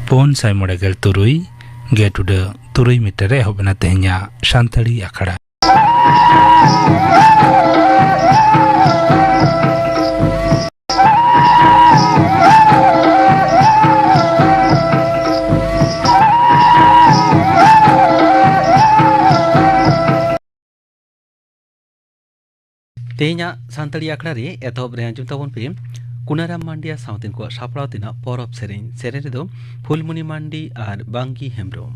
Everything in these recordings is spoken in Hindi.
497 Getuda Turui Mitere Hobna Tehnya Santali Akara. Tehnya Santali Akara re ethob rehanjum tabon pe Kunaram Mandia Soutin ko Shapratina Porop Seredo Fulmuni Mandi আর বাঙ্কি Hembram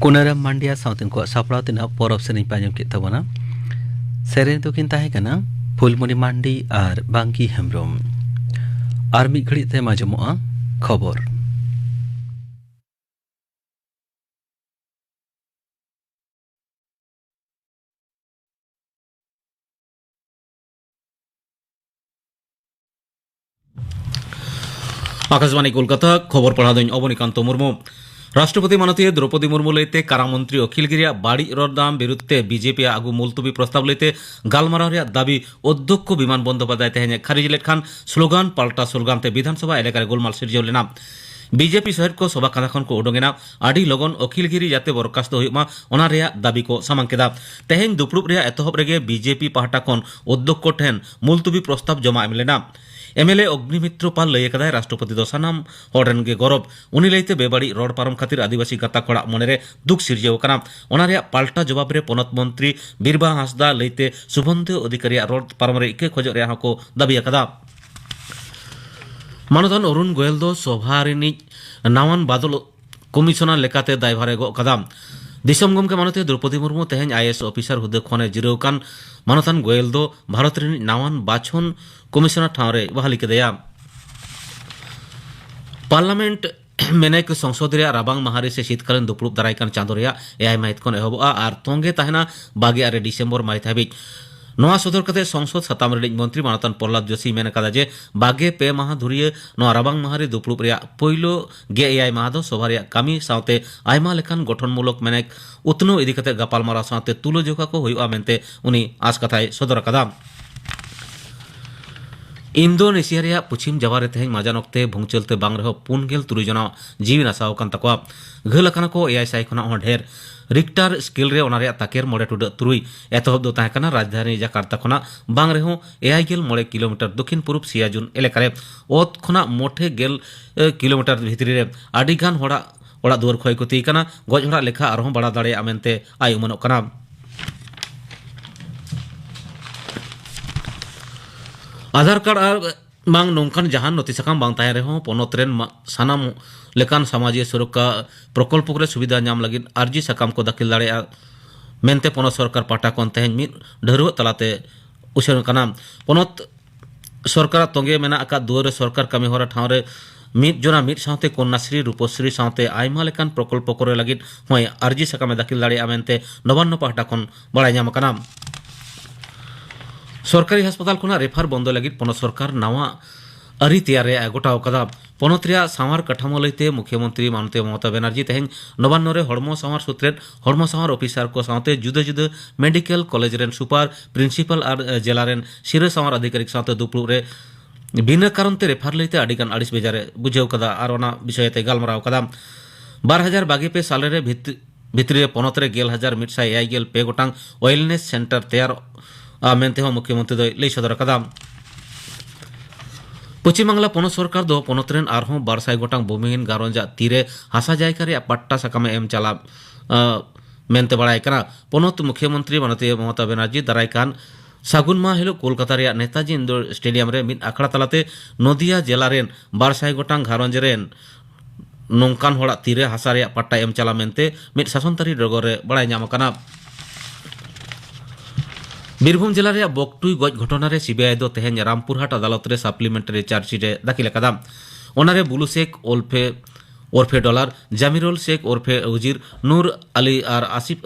Kunaram Mandia Soutin ko Shapratina Porop Sering Panjam kita tabona Seren tu kin tahe kana Fulmuni Mandi ar Bangki Hembrom ar mid ghaड़ी te majmu'a khobor Akashvani Kolkata खबर पढ़ा दिन अवनीकांत मुर्मू राष्ट्रपति माननीय द्रौपदी मुर्मू लेते कारामंत्री अखिलगिरिया बाड़ी रदाम बिरुद्धे बीजेपी आगु मुलतबी प्रस्ताव लेते गालमाराव दाबी अध्यक्ष विमान बंदोपाध्याय तेहें खारिज लेखान स्लोगान पाल्टा स्लोगानते विधानसभा एलाकार गोलमाल सिरजाव लेना बीजेपी सहित को सभा कांदा खन को उडोंगेना आडी लगन अखिलगिरी जाते बरखास्त होयुमा ओना रेया दाबी को सामांग केदा तेहें दुपड़ुब रेया एतहब रेगे बीजेपी पाहटा खन उद्योग को ठेन मुलतुबी प्रस्ताव जमा एम लेना एमएलए अग्निमित्र पाल लय कदाय राष्ट्रपति दो सानाम हॉर्डन के गौरव उनी लैते बेबाड़ी रोड पारम खातिर आदिवासी गाता कोड़ा मनेरे दुख सिरजेव कना ओना रेया पाल्टा जवाब रे पनत मंत्री बीरबा हांसदा लैते सुबंधु अधिकारी रोड पारम रे इके खोज रे को दाबी कदा मानधन अरुण गोयल दो सभारिनी नावान बादल कमिशनर लेकाते दायभारे गो कदाम दिसम गमके मानते द्रौपदी मुर्मू तेहें आईएएस ऑफिसर हुदे खने जिराव कान मानथान गोयल दो भारत रिनी नावान बाछन कमिशनर ठावरे बहाली केदेया पार्लियामेंट मेनेक संसद रे राबांग महारी से शीतकालीन दुपड़ुब दारायकान चांदो रेया एआई माहित खन एहबआ आर तोंगे ताहेना 22 डिसेम्बर माहित हाबिज नोआ सदर कते संसद सताम रेडिज मंत्री मानतान प्रहलाद जोशी मेन कदा जे 22 माह धुरिये नोआ राबांग महारी दुपड़ुब रेया पहिलो 22 माह दो सभा रेया कामी सावते आयमा लेखान गठनमूलक मेनेक उतनो इदी कते गापालमारा सावते तुलोजोखा को हुयुआ मेनते उनी आस कथाय सदर कदा इंडोनेशिया रेया पश्चिम जावा रे तेहें माजान अक्ते भुंगचलते बांग रहो 53 जना जीवी नासाव कान तकवा घल अकाना को एआई साई खना हो ढेर रिक्टर स्केल रे ओना रेया ताकेर 9.3 एतहब दो ताहे कना राजधानी जाकार्ता खना बांग रहो 9 किलोमीटर दक्षिण पूर्व सियाजुन एलेकारे ओत खना मोठे 1 किलोमीटर भितरी रे आडिगान होड़ा ओड़ा दुआर खय कति कना गज होड़ा लेखा आरहों बड़ा दाड़े आमेनते आय उमनोक कना आधार कार्ड और मांग नौकान जहां नोति सकाम बांग ताहे रहो पोनोत्रेन सानाम लेकान सामाजिक सुरक्षा प्रकल्प को सुविधा नाम लगी अर्जी सकाम को दाखिल दाड़े मेनते पोनोत सरकार पाटा कोन तेहें मिद ढेरुव तलाते उछन कना पोनोत सरकार तोंगे मेना आका दुआरे सरकार कमी होरा ठावरे मिद जोना मिद सावते कन्याश्री रूपश्री सावते आयमा लेकान प्रकल्प को लगी होय अर्जी सकाम दाखिल दाड़े मेनते नवान्न पाटा कोन बड़ाय नाम कना सरकारी अस्पताल खुना रेफार बंद लगी पनत सरकार नावा अरी तैयार गोटाव कदा पनत रेया सावार काठामो लैते मुख्यमंत्री मानते ममता बनर्जी तेहें नवान्न रे हड़मो सावार सूत्रेन हड़मो सावार ऑफिसर को सावते जुदा जुदा मेडिकल कॉलेज रेन सुपार प्रिंसिपल और जिला रेन सिरा सावार अधिकारी सावते दुपड़ुब रे बिना कारण ते रेफार लैते आडिगान आड़िस बेजारे बुझेव कदा और ओना विषय ते गालमाराव कदा 2022 साल रे भितरी पनत रे 11,185 गोटांग वेलनेस सेंटर तैयार मेनते हो मुख्यमंत्री दो लई सदर कदा पश्चिम बांगला पनत सरकार दो पनतरेन आरहों 200 गोटांग भूमिहीन गारोंजा तीरे हासा जायका रे पट्टा सकामे एम चला मेनते बड़ाय कना पनत मुख्यमंत्री मानते ममता बनर्जी दारायकान सागुन मा हिलो कोलकाता रे नेताजी इंडोर स्टेडियम रे मिद आखड़ा तलाते नदिया जिला रेन 200 गोटांग गारोंज रेन नौकान होड़ा तीरे हासा रे पट्टा एम चला मेनते मिद शासनतारी डगर रे बड़ाय नाम कना बीरभूम जिला रे बकटुई गज घटना रे सीबीआई दो तेहें रामपुरहाट अदालत रे सप्लीमेंटरी चार्जशीट दाखिल कदा ओनारे बुलू शेख ओरफे डॉलर जामिरुल शेख ओरफे उजिर नूर अली और आसिफ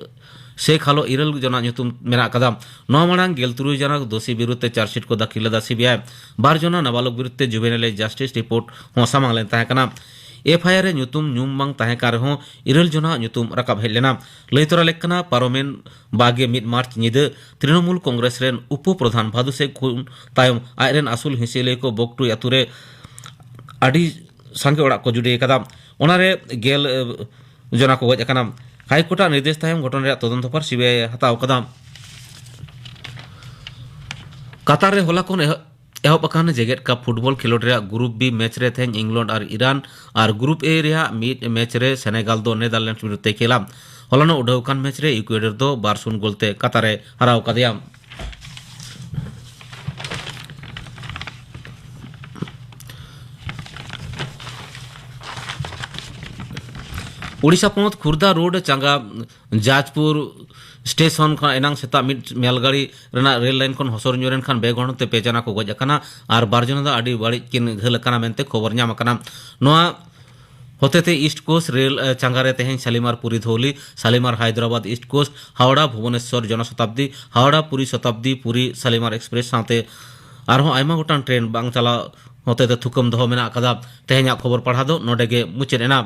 शेख हालो इरल जना नुतुम मेना कदा नौ मांग 13 जना दोषी विरुद्ध चार्जशीट को दाखिल लदा सीबीआई 12 जना नाबालक विरुद्ध जुवेनाइल जस्टिस रिपोर्ट हो सामांग लेन ताहे कना एफआईआर रे नुतुम नुम बांग ताहे कार हो इरल जना नुतुम रकाब हेज लेना लैतरा लेकना पारोमेन 21 मार्च निदे तृणमूल कांग्रेस रेन उप प्रधान भादु शेख खुन तायम आयरेन आसुल हिसेले को बकटुई अतुरे आडी संगे ओड़ा को जुड़े कदा ओनारे गेल जना को गज कना हाईकोर्ट निर्देश तायम घटना रे तदंत पर सीबीआई हताव कदा कतार रे होला कोन एहब अकान जेगेट कप फुटबॉल खिलोड रे ग्रुप बी मैच रे तेहें इंग्लैंड और ईरान और ग्रुप ए रे मिड मैच रे सेनेगाल दो नेदरलैंड विरुद्ध खेला हलानो उड़ावकान मैच रे इक्वेडर दो 2-0 गोलते कतार रे हराव कदिया ओडिशा पनत खुर्दा रोड चांगा जाजपुर स्टेशन खान एनांग सेता मिड मेलगाड़ी रेना रेल लाइन खन हसर न्यूरेन खान बेगण ते पेजना को गज अकाना और बारजना दा आडी बाड़ी किन घल अकाना मेनते खबर नाम अकाना नोआ होतेते ईस्ट कोस्ट रेल चांगारे तेहें Shalimar Puri Dhauli Shalimar Hyderabad east coast Howrah Bhubaneswar Jan Shatabdi Howrah Puri Shatabdi Puri Shalimar express साथे आरहों आयमा गोटान ट्रेन बांग चला होतेते थुकम दहो मेना कदा तेहें खबर पढ़ा दो नोडेगे मुचेद एना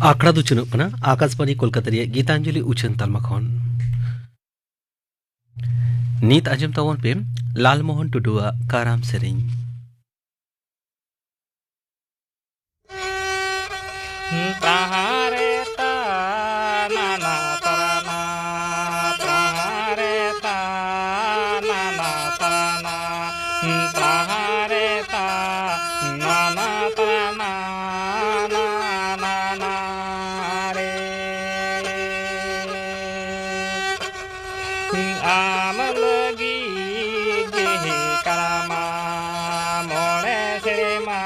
आंकड़ा दो चुनुक कना आकाशवाणी कोलकाता रे गीतांजलि उछन तालमा खन नीत आजम तवन पे Lalmohan टुडुआ काराम सेरेंग। Prahareta nana tarana Prahareta nana tarana Prahareta nana tarana nana re Amalagi gehe karama mole serema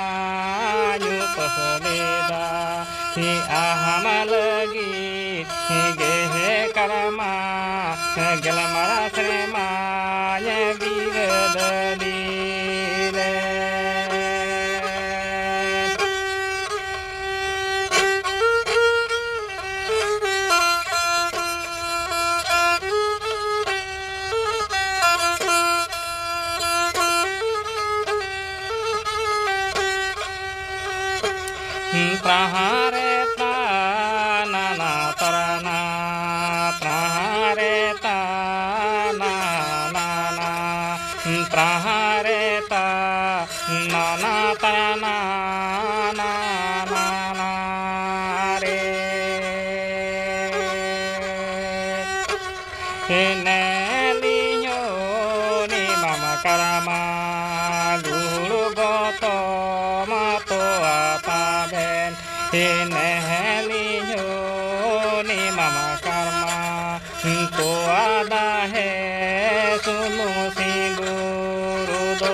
nyupaseda ahamalagi gehe karama gelamara serema nyabigadadile Prahareta nana tarana Prahareta nana Prahareta nana tarana nana re Nelinyo ni mama karama guru goto mato apaben Nelinyo ni mama karma to ada he sunu si guru do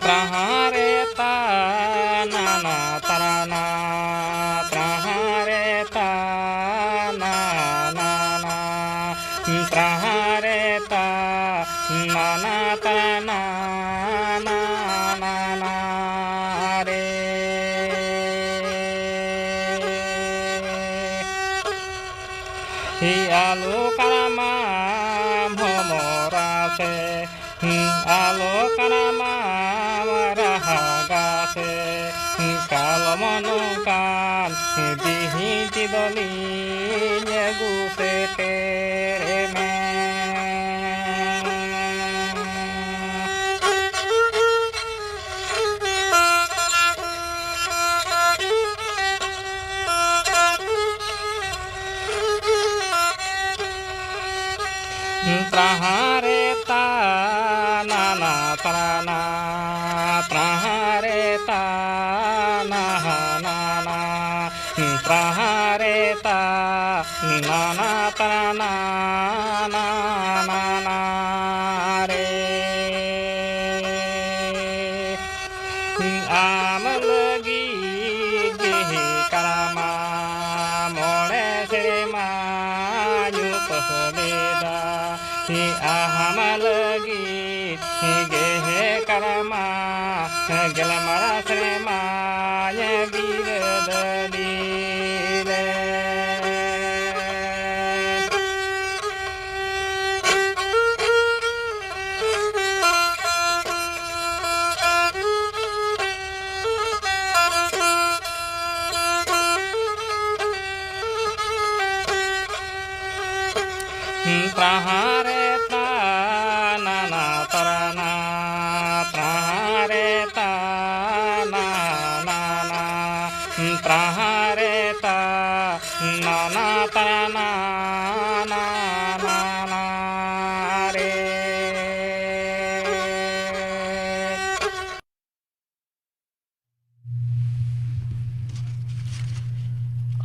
Prahareta nana tarana Prahareta nana Prahareta nana tarana nana re Hi alu karama bhomorase Alo karama marahagase Kalau menukan dihi tidoli nyagu setereme Prahareta nana tarana Prahareta nana Prahareta nana tarana nana re Amalagi gehe karama mole serema nyupaseda ahamalagi gehe karama gelamara serema nyabigadadile Prahareta nana tarana Prahareta nana Prahareta nana tarana nana re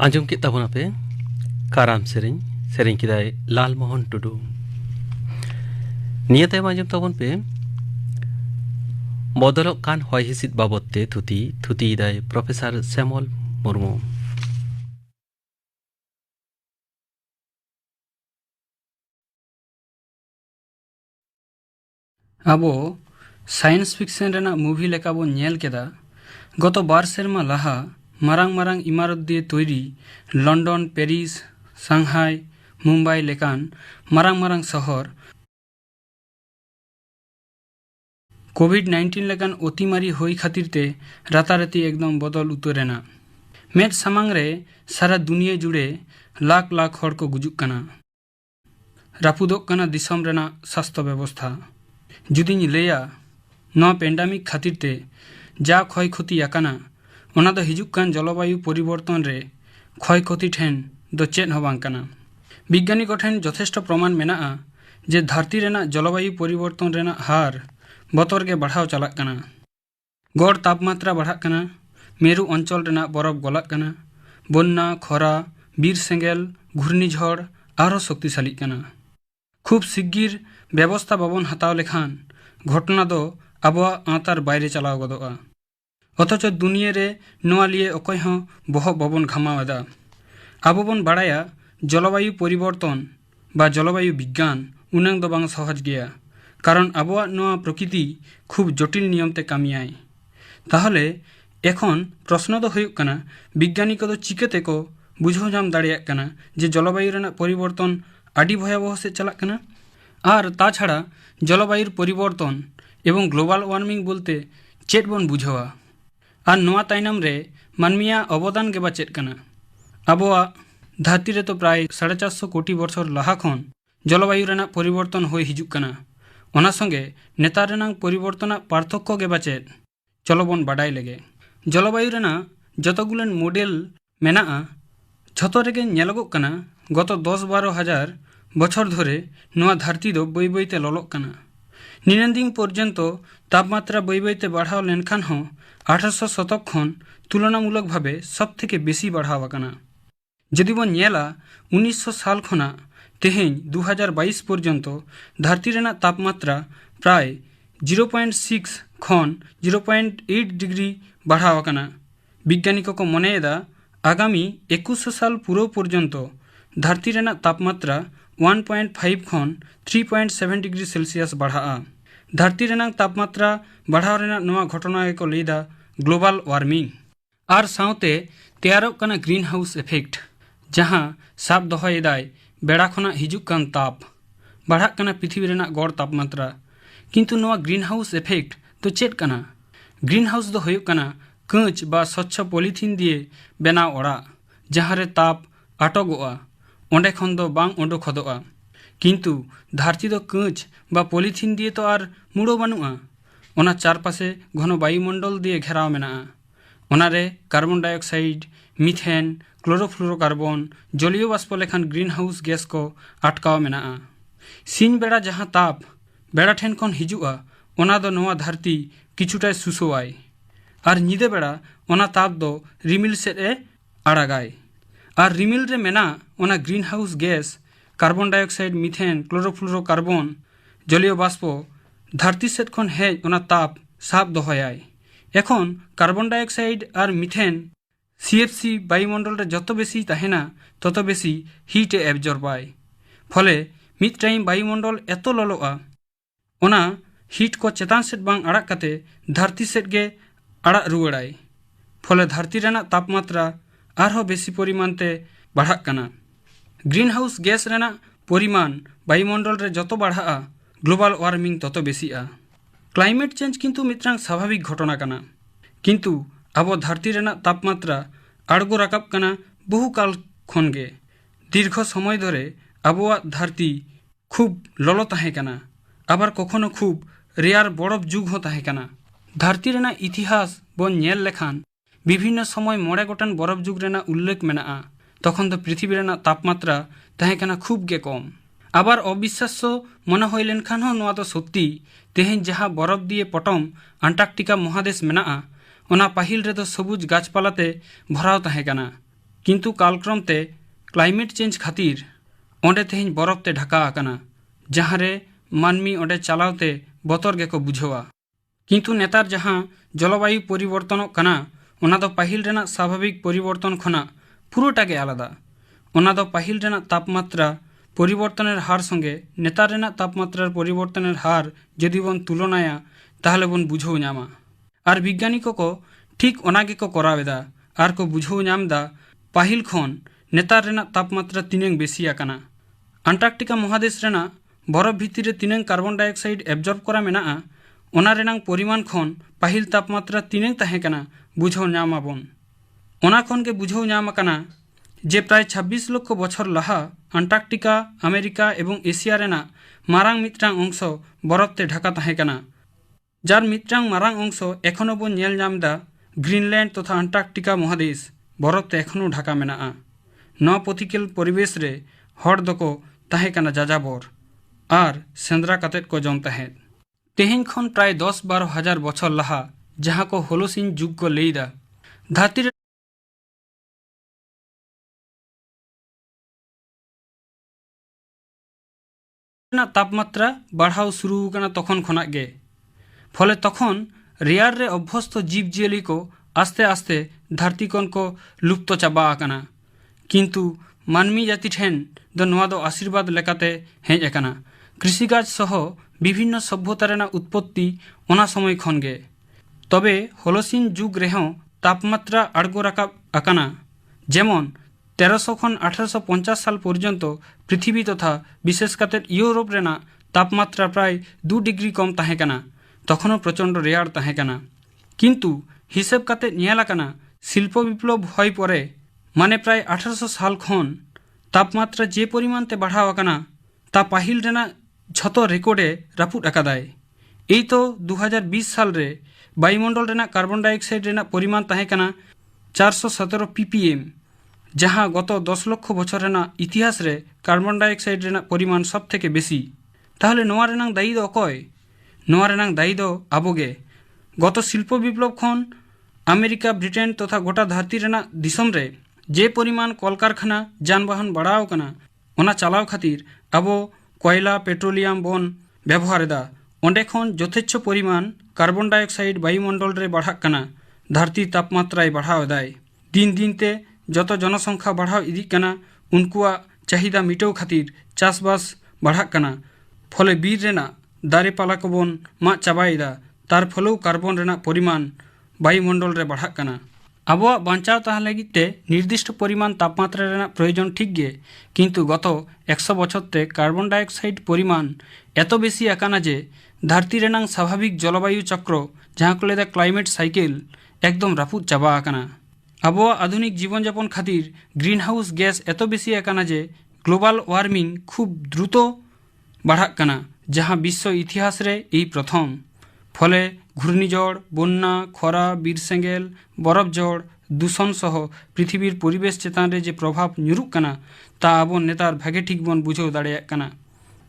Anjum kita pun apa? Karam sering kidai Lal Mohan Tudu. Niya tayo anjum tabon pe Modalok kan hoy hisit babotte thuti dai Profesor Samuel Murmu. ᱟᱵᱚ ᱥᱟᱭᱮᱱᱥ ᱯᱷᱤᱠᱥᱚᱱ ᱨᱮᱱᱟᱜ ᱢᱩᱵᱷᱤ ᱞᱮᱠᱟ ᱵᱚᱱ ᱧᱮᱞ ᱠᱮᱫᱟ ᱜᱚᱛᱚ 2 ᱥᱮᱨᱢᱟ ᱞᱟᱦᱟ ᱢᱟᱨᱟᱝ ᱤᱢᱟᱨᱚᱛ ᱫᱤᱭᱮ ᱛᱚᱭᱨᱤ লন্ডন প্যারিস সাংহাই মুম্বাই লেকান মারাং সহর कोविड-19 लेकान अतिमारी होई खातिर ते राताराती एकदम बदल उतरेना। मेद सामांग रे सारा दुनिया जुड़े लाख लाख हड़ को गुजुक कना। रापुदोक कना दिसम रेना स्वास्थ्य व्यवस्था। जुदिनी लेया नवा पेंडेमिक खातिर ते जा क्षय क्षति आकाना ओना दो हिजुक कान जलवायु परिवर्तन रे क्षय क्षति ठेन दो चेद हो बांग कना। विज्ञानी को ठेन यथेष्ट प्रमाण मेनाआ जे धरती रेना जलवायु परिवर्तन रेना हार बतर के बढ़ाव चलाक कना। गड़ तापमात्रा बढ़ाक कना, मेरु अंचल रेना बरफ गलाक कना, बन्ना खरा बीर सेंगेल घूर्णिझड़ आरो शक्तिशाली कना। खूब शिगगिर व्यवस्था बाबन हताव लेखान घटना दो आबोआ आतार बायरे चलाव गदोआ। अथच दुनिया रे नोआ लिए अकय हों बहब बाबन घामावेदा। आबो बन बाड़ाया जलवायु परिवर्तन बा जलवायु विज्ञान उनांग दो बांग सहज गया, कारण आबोआ नोआ प्रकृति खूब जटिल नियम ते कामियाय। ताहले एखन प्रश्न दो हुयुक कना विज्ञानी को दो चिकेते को बुझो जाम दाड़ियाक कना जे जलवायु रेना परिवर्तन आडी भयावह से चलाक कना। आर ताछाड़ा जलवायु परिवर्तन एवं ग्लोबल वार्मिंग बोलते चेत बन बुझवा और नोआ ताइनम रे मानमिया अवदान के बा चेत कना। आबोआ धरती रे तो प्राय 450 कोटी बछर लाहा खन जलवायु रेना परिवर्तन होय हिजुक कना। ओना संगे नेतार रेना परिवर्तन पार्थक्य के बा चेत चलो बन बाडाय लेगे। जलवायु रेना जतगुलन मॉडल मेनाआ झतो रेगे नेलगोग कना गत 10-12 हजार बछर धरे नोआ धरती दो बई बईते ललोग कना। निनन दिन पर्यंत तापमात्रा बई बईते बढ़ाव लेनखान हो 1800 शतक खन तुलनामूलक भावे सब थेके बेसी बढ़ाव आकाना। जदि बन नेला 1900 साल खना तेहेन 2022 पर्यंत धरती रेना तापमात्रा प्राय 0.6 खन 0.8 डिग्री बढ़ाव आकाना। विज्ञानिक को मनेदा आगामी 2100 साल पूर्व पर्यंत धरती रेना तापमात्रा 1.5 खन 3.7 डिग्री सेल्सियस बढ़ा। धरती रेना तापमात्रा बढ़ाव रेना नवा घटना को लैदा ग्लोबल वार्मिंग आर साउते तैयारोग कना ग्रीन हाउस इफेक्ट जहां साब दोहयेदाय बेड़ा खना हिजुक कान ताप बढ़ाक कना पृथ्वी रेना गड़ तापमात्रा। किंतु नवा ग्रीन हाउस इफेक्ट तो चेत कना? ग्रीन हाउस दो हुयुक कना कांच बा स्वच्छ पॉलिथीन दिए बेनाव ओड़ा जहां रे ताप आटोगोआ ओंडे खन दो बांग ओंडोक हदोआ। किंतु धरती दो कांच बा पॉलिथीन दिए तो आर मुड़ो बानुआ। ओना चारपाशे घन वायुमंडल दिए घेराव मेनाआ। ओनारे कार्बन डाइऑक्साइड मिथेन क्लोरोफ्लोरोकार्बन जलीय बाष्प लेखान ग्रीन हाउस गैस को अटकाव मेनाआ। सीन बेड़ा जहां ताप बेड़ा ठेन खन हिजुआ ओना दो नवा धरती किछुटाय सुसोआय और निदे बेड़ा ओना ताप दो रिमिल सेद ए आड़ागाय और रिमिल रे मेना ओना green house gas carbon dioxide methane chlorofluorocarbon जलीय बाष्प धरती सेद खन हेज ओना ताप साब दोहयाय। एखन कार्बन डाइऑक्साइड और मिथेन सीएफसी वायुमंडल रे जत बेसी ताहेना तत बेसी हिट ए एब्जर्बाय। फले मिद टाइम वायुमंडल एतो ललोआ ओना हिट को चेतान सेद बांग आड़ाक काते धरती सेद गे आड़ाक रुवाड़ाय। फले धरती रेना तापमात्रा आरहो बेसी परिमाण ते बढ़ाक कना। ग्रीन हाउस गैस रेना परिमाण वायुमंडल रे जत बढ़ा ग्लोबल वार्मिंग तत बेसिआ। क्लाइमेट चेंज किंतु मित्रांग स्वाभाविक घटना कना। किंतु अब धरती रेना तापमात्रा आड़गो राकाब कना बहु काल खनगे दीर्घ समय धरे आबोआ धरती खूब ललो ताहे कना आबार कखनो खूब रेयार बरफ जुग हो ताहे कना। धरती रेना इतिहास बन नेल लेखान विभिन्न समय 9 गोटान बरफ जुग रेना उल्लेख मेनाआ। तखन तो पृथ्वी रेना तापमात्रा ताहे कना खूब गे कम। आबार अविश्वास्य मने हई लेनखान हो नोआ तो सत्यि तेहेन जहां बरफ दिए पटम अंटार्कटिका महादेश मेनाआ ओना पाहिल रे तो सबुज गाछपालाते भराव ताहे कना। किंतु कालक्रम ते क्लाइमेट चेंज खातिर ओंडे तेहेन बरफ ते ढाका आकना जहां रे मानमी ओंडे चलावते बतर गेको बुझवा। किंतु नेतार जहां जलवायु परिवर्तन कना ओना दो पाहिल रेना स्वाभाविक परिवर्तन खना पुरोटागे आलादा। ओना दो पाहिल रेना तापमात्रा परिवर्तनेर हार संगे नेतार रेना तापमात्रार परिवर्तनेर हार यदि बन तुलनाया ताहले बन बुझो नामा। और विज्ञानिक को ठीक ओनागे को करावेदा और को बुझो नामदा पाहिल खन नेतार रेना तापमात्रा तिनेंग बेसी आकाना। अंटार्कटिका महादेश रेना बरफ भितर तिनेंग कार्बन डाइऑक्साइड एब्जर्ब करा मेनाआ ᱚᱱᱟ ᱨᱮᱱᱟᱝ ᱯᱚᱨᱤᱢᱟᱱ ᱠᱷᱚᱱ ᱯᱟᱹᱦᱤᱞ ᱛᱟᱯᱢᱟᱛᱨᱟ ᱛᱤᱱᱟᱹᱜ ᱛᱟᱦᱮᱸ ᱠᱟᱱᱟ ᱵᱩᱡᱷᱟᱹᱣ ᱧᱟᱢᱟᱵᱚᱱ। ᱚᱱᱟ ᱠᱷᱚᱱ ᱜᱮ ᱵᱩᱡᱷᱟᱹᱣ ᱧᱟᱢ ᱟᱠᱟᱱᱟ ᱡᱮ ᱯᱨᱟᱭ 26 ᱞᱚᱠᱷᱚ ᱵᱚᱪᱷᱚᱨ ᱞᱟᱦᱟ আন্টার্কটিকা আমেরিকা এবং এশিয়া রেনাᱜ মারাং মিত্রাং অংশ বরফতে ঢাকা তাহেं কানা। যার মিত্রাং মারাং অংশ এখনো বন নেল নামদা গ্রিনল্যান্ড তথা আন্টার্কটিকা মহাদেশ বরফতে এখনো ঢাকা মেনাআ। ন পতিকেল পরিবেশ রে হড় দকো তাহেं কানা যাযাবর আর সেন্দ্রা কাতেত को जम তাহেं। तेहें खन प्राय 10-12 हजार बछर लाहा जहाँ को होलोसिन जुग को लेईदा धरती तापमात्रा बढ़ाव शुरू करना तखन खनाग गे फले तखन रेयार रे अभ्यस्त जीव जियली को आस्ते आस्ते धरती कन को लुप्त चाबा आकना। किंतु मानवी जाति ठेन दो नोआ दो आशीर्वाद लेकाते हेज आकना। कृषिकाज सह विभिन्न सभ्यता रेना उत्पत्ति ओना समय खन गे। तबे होलोसिन जुग रेहों तापमात्रा आड़गो राकाब आकाना। जेमन 1300 खन 1850 साल पर्यंत पृथ्वी तथा विशेष काते यूरोप रेना तापमात्रा प्राय 2 डिग्री कम ताहें काना। तखनो प्रचंड रेयार ताहें काना। किंतु हिसेब काते ᱧᱮᱞ आकाना शिल्प विप्लव हय परे माने प्राय 1800 साल खन तापमात्रा जे परिमाण ते बढ़ाव आकाना ता पाहिल रेना झतो रेकर्डे रापुद आकादाय। एई तो 2020 साल रे वायुमंडल रेना कार्बन डाइऑक्साइड रेना परिमाण ताहें काना 417 ppm जहाँ गत 10 लक्ष बछर रेना इतिहास रे कार्बन डाइऑक्साइड रेना परिमाण सब थेके बेसी। ताहले नोआ रेनांग दायी दो अकय? नोआ रेनांग दायी दो आबोगे। गत शिल्प विप्लव खन अमेरिका ब्रिटेन तथा गोटा धरती रेना दिसम रे जे परिमाण कलकारखाना जानबाहन बढ़ाव कना ओना चालाव खातिर आबो कोयला पेट्रोलियम बन व्यवहारेदा ओंडे खन यथेच्छ परिमाण कार्बन डाइऑक्साइड वायुमंडल रे बढ़ाक कना। धरती तापमात्राय बढ़ाव दाय। दिन दिन ते যত জনসংখ্যা बढ़ाव इदी कना उनकुआ चाहिदा मिटाव खातिर चाषबास बढ़ाक कना। फले बीर रेना दारे पाला को बन मा चाबाइदा तार फलो कार्बन रेना परिमाण वायुमंडल रे बढ़ाक कना। आबो बांचाव ताह लगित ते निर्दिष्ट परिमाण तापमात्रा रेना प्रयोजन ठीक गे। किंतु गत 100 बछर ते कार्बन डाइऑक्साइड परिमाण एतो बेसी आकाना जे धरती रेनांग स्वाभाविक जलवायु चक्र जहाँ को लेदा क्लाइमेट साइकेल एकदम रापुद चाबा आकाना। आबो आधुनिक जीवन यापन खातिर ग्रीन हाउस गैस एतो बेसी आकाना जे ग्लोबल वार्मिंग खूब द्रुत बढ़ाक कना जहाँ विश्व इतिहास रे ई प्रथम। फले घूर्णिझड़ बन्या खरा बीर सेंगेल बरफ जड़ दूषण सह पृथिवीर परिवेश चेतान रे जे प्रभाव ᱧᱩᱨᱩᱜ कना ता आबो नेतार भागे ठीक बन बुझाव दाड़ेयाग कना।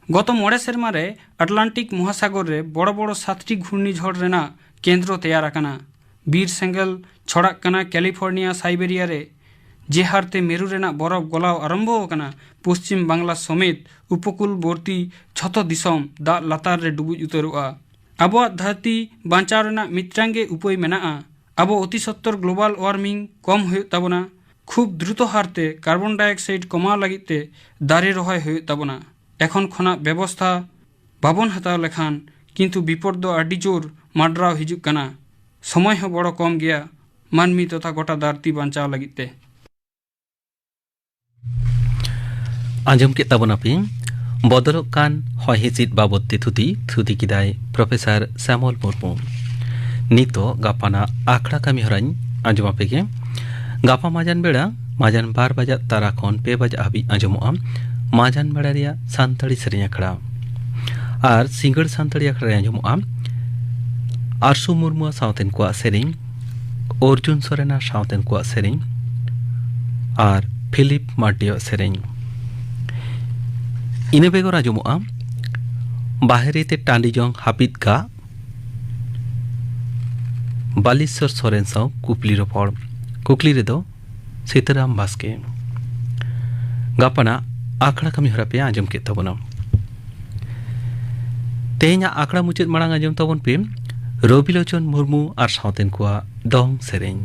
गत 9 सेरमा रे अटलांटिक महासागर रे बड़ बड़ 7टी घूर्णिझड़ रेना केंद्र तैयार आकाना। बीर सेंगेल छड़ाक कना कैलिफोर्निया साइबेरिया रे जे हारते मेरु रेना बरफ गलाव आरंभ होकना पश्चिम बांग्ला समेत उपकूलवर्ती छतो दिसम दा लातार रे डुबुज उतरुआ। आबो धरती बांचाव रेना मित्रांगे उपाय मेनाआ। आबो अति सत्तर ग्लोबल वार्मिंग कम हुयुग ताबोना। खूब द्रुत हारते कार्बन डाइऑक्साइड कमाव लागिते दारे रहाय हुयुग ताबोना। एखन खना व्यवस्था बाबन हताव लेखान किंतु विपद दो आडी जोर माड्राव हिजुग कना। समय हो बड़ो कम गया मानवी तथा गोटा धरती बांचाव लगिते। आंजम के ताबोनापी बदलक कान हय हिसिद बाबदते थुति किदाय प्रोफेसर श्यामल मुर्मू। नितो गापाना आखड़ा कामी हराኝ आंजमापे के गापा माजान बेड़ा माजान 12 बजा तारा खन 2 बजा हाबी आंजमोआ माजान बेड़ा रिया सानताड़ी सेरेñ आखड़ा और सिंगड़ सानताड़ी आखड़ा आंजमोआ आरसु मुर्मू सावतेन को सेरेñ अर्जुन सोरेना सावतेन को सेरेñ और फिलिप मार्टियो सेरेñ। इने बेगर आंजमोआ बाहेरेते टांडीजों हापित गा बालेश्वर सोरेन साव कुपली रपड़ कुकली रेदो सीताराम बास्के। गापाना आखड़ा कमी हरा पे आंजम के तबोना। तेहेña आखड़ा मुचाद माड़ांग आंजम तबोन पे रबिलोचन मुर्मू और सावतेन को दंग सेरेñ।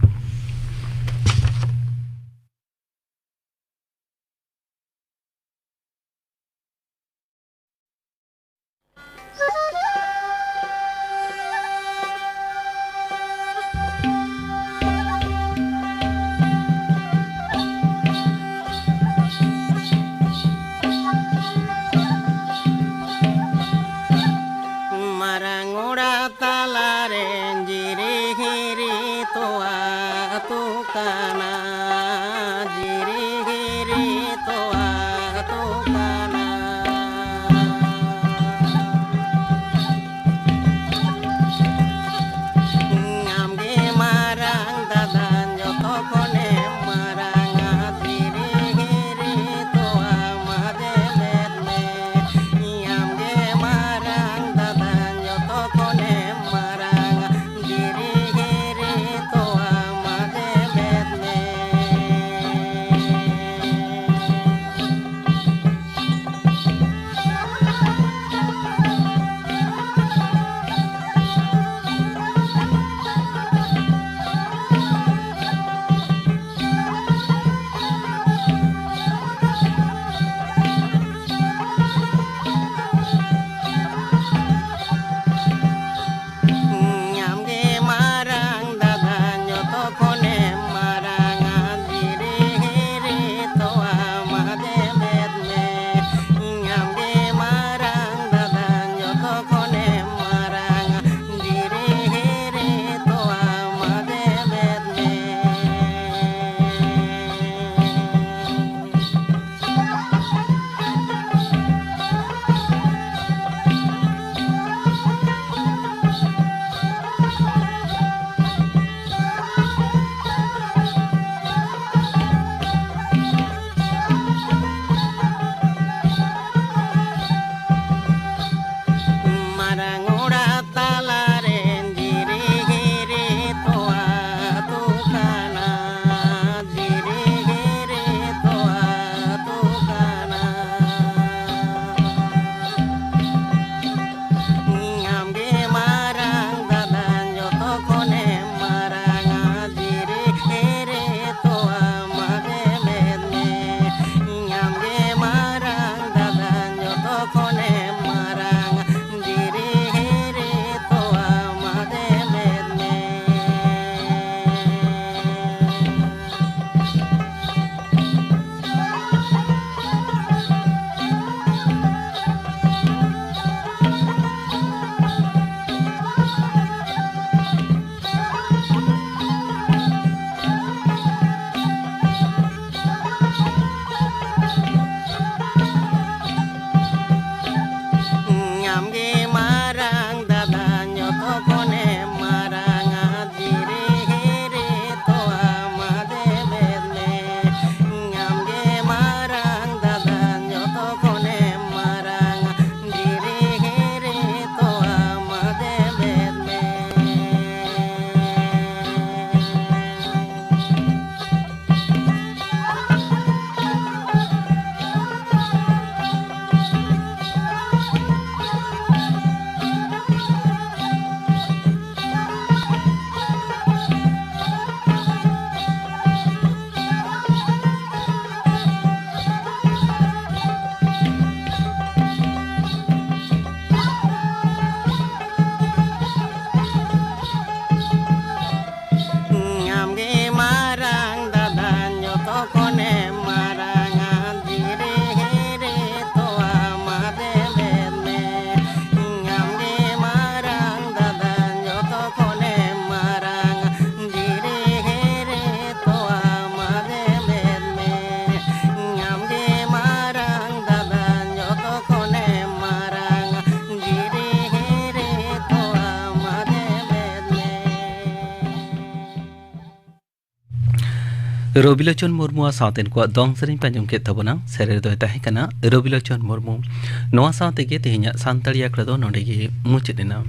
marang ora ta Robilocon Murmu saten ko dong sering panjung ke tabona sere do tahekana Robilocon Murmu noa saate ge tehnya santalia krado nonde ge muchidina.